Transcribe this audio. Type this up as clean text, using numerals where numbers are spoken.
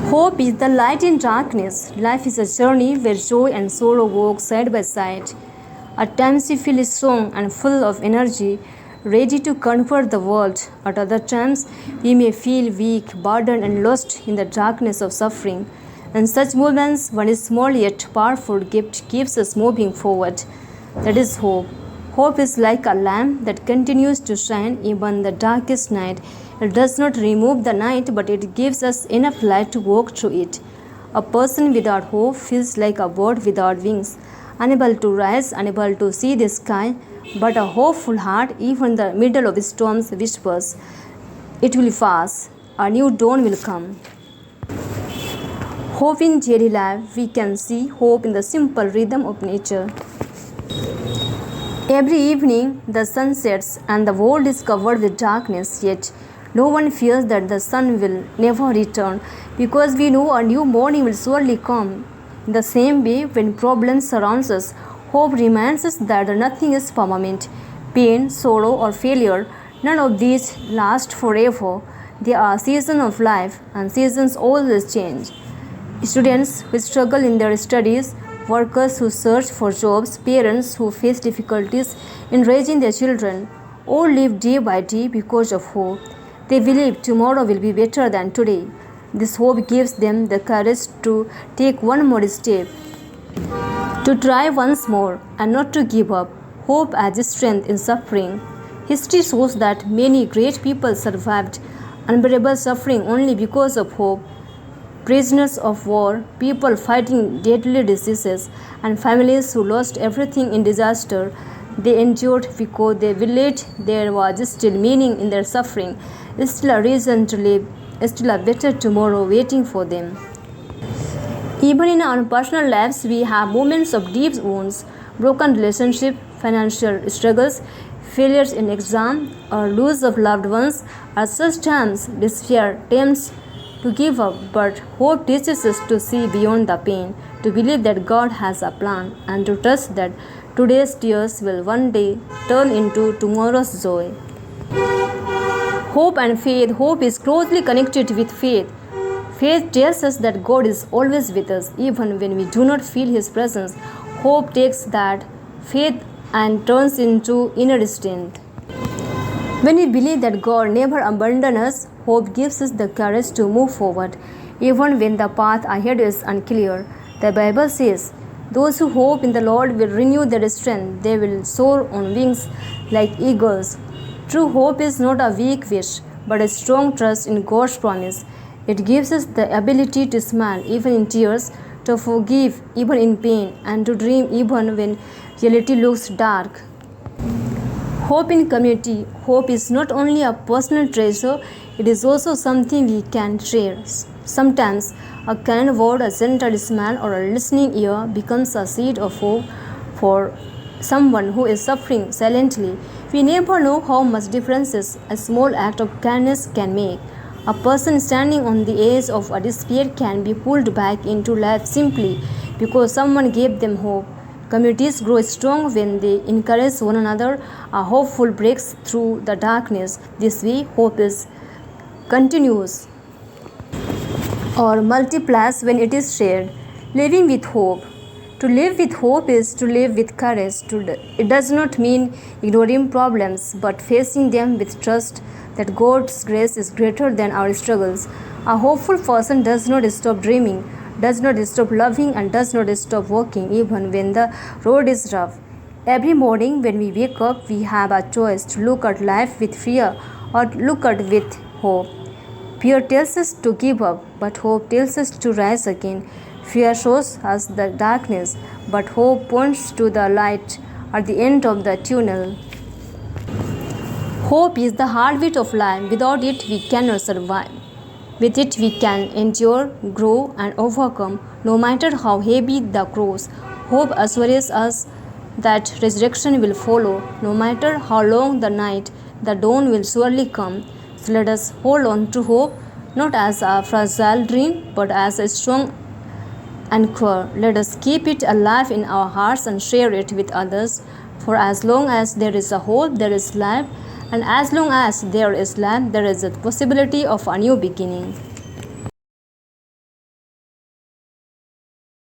Hope is the light in darkness. Life is a journey where joy and sorrow walk side by side. At times we feel strong and full of energy, ready to conquer the world. At other times we may feel weak, burdened, and lost in the darkness of suffering. In such moments, one small yet powerful gift keeps us moving forward. That is hope. Hope is like a lamp that continues to shine even the darkest night. It does not remove the night, but it gives us enough light to walk through it. A person without hope feels like a bird without wings, unable to rise, unable to see the sky. But a hopeful heart, even in the middle of storms, whispers, "It will pass, a new dawn will come." Hope in daily life, we can see hope in the simple rhythm of nature. Every evening the sun sets and the world is covered with darkness, yet no one fears that the sun will never return, because we know a new morning will surely come. In the same way, when problems surround us, hope reminds us that nothing is permanent. Pain, sorrow, or failure, none of these last forever. They are seasons of life, and seasons always change. Students who struggle in their studies, workers who search for jobs, parents who face difficulties in raising their children, all live day by day because of hope. They believe tomorrow will be better than today. This hope gives them the courage to take one more step, to try once more, and not to give up. Hope as strength in suffering. History shows that many great people survived unbearable suffering only because of hope. Prisoners of war, people fighting deadly diseases, and families who lost everything in disaster, they endured because they believed there was still meaning in their suffering, still a reason to live, still a better tomorrow waiting for them. Even in our personal lives, we have moments of deep wounds, broken relationships, financial struggles, failures in exam, or loss of loved ones. At such times, despair tempts to give up, but hope teaches us to see beyond the pain, to believe that God has a plan, and to trust that today's tears will one day turn into tomorrow's joy. Hope and faith. Hope is closely connected with faith. Faith tells us that God is always with us, even when we do not feel His presence. Hope takes that faith and turns into inner strength. When we believe that God never abandons us, hope gives us the courage to move forward, even when the path ahead is unclear. The Bible says, "Those who hope in the Lord will renew their strength. They will soar on wings like eagles." True hope is not a weak wish, but a strong trust in God's promise. It gives us the ability to smile even in tears, to forgive even in pain, and to dream even when reality looks dark. Hope in community. Hope is not only a personal treasure, it is also something we can share. Sometimes a kind word, a gentle smile, or a listening ear becomes a seed of hope for someone who is suffering silently. We never know how much differences a small act of kindness can make. A person standing on the edge of a despair can be pulled back into life simply because someone gave them hope. Communities grow strong when they encourage one another. A hopeful breaks through the darkness. This way, hope is continuous or multiplies when it is shared. Living with hope. To live with hope is to live with courage. It does not mean ignoring problems, but facing them with trust that God's grace is greater than our struggles. A hopeful person does not stop dreaming, does not stop loving, and does not stop walking even when the road is rough. Every morning when we wake up, we have a choice to look at life with fear or look at it with hope. Fear tells us to give up, but hope tells us to rise again. Fear shows us the darkness, but hope points to the light at the end of the tunnel. Hope is the heartbeat of life. Without it, we cannot survive. With it, we can endure, grow, and overcome, no matter how heavy the cross. Hope assures us that resurrection will follow. No matter how long the night, the dawn will surely come. So let us hold on to hope, not as a fragile dream, but as a strong anchor. Let us keep it alive in our hearts and share it with others. For as long as there is a hope, there is life. And as long as there is life, there is a possibility of a new beginning.